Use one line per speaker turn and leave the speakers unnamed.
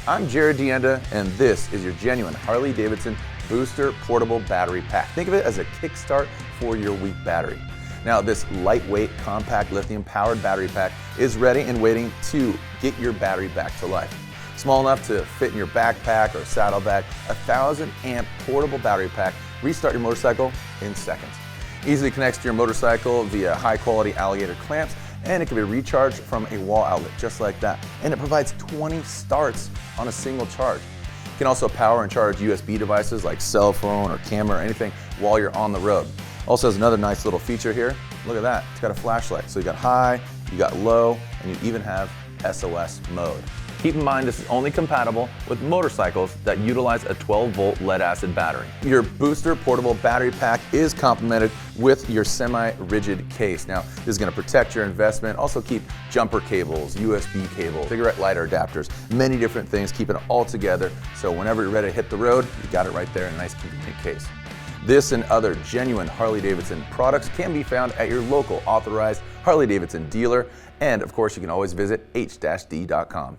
I'm Jared Deenda, and this is your genuine Harley-Davidson Booster Portable Battery Pack. Think of it as a kickstart for your weak battery. Now, this lightweight, compact, lithium-powered battery pack is ready and waiting to get your battery back to life. Small enough to fit in your backpack or saddlebag, a 1,000-amp portable battery pack restart your motorcycle in seconds. Easily connects to your motorcycle via high-quality alligator clamps, and it can be recharged from a wall outlet just like that. And it provides 20 starts on a single charge. You can also power and charge USB devices like cell phone or camera or anything while you're on the road. Also has another nice little feature here. Look at that, it's got a flashlight. So you got high, you got low, and you even have SOS mode. Keep in mind this is only compatible with motorcycles that utilize a 12-volt lead-acid battery. Your Booster Portable Battery Pack is complemented with your semi-rigid case. Now, this is going to protect your investment, also keep jumper cables, USB cables, cigarette lighter adapters, many different things, keep it all together so whenever you're ready to hit the road, you got it right there in a nice convenient case. This and other genuine Harley-Davidson products can be found at your local authorized Harley-Davidson dealer, and of course you can always visit h-d.com.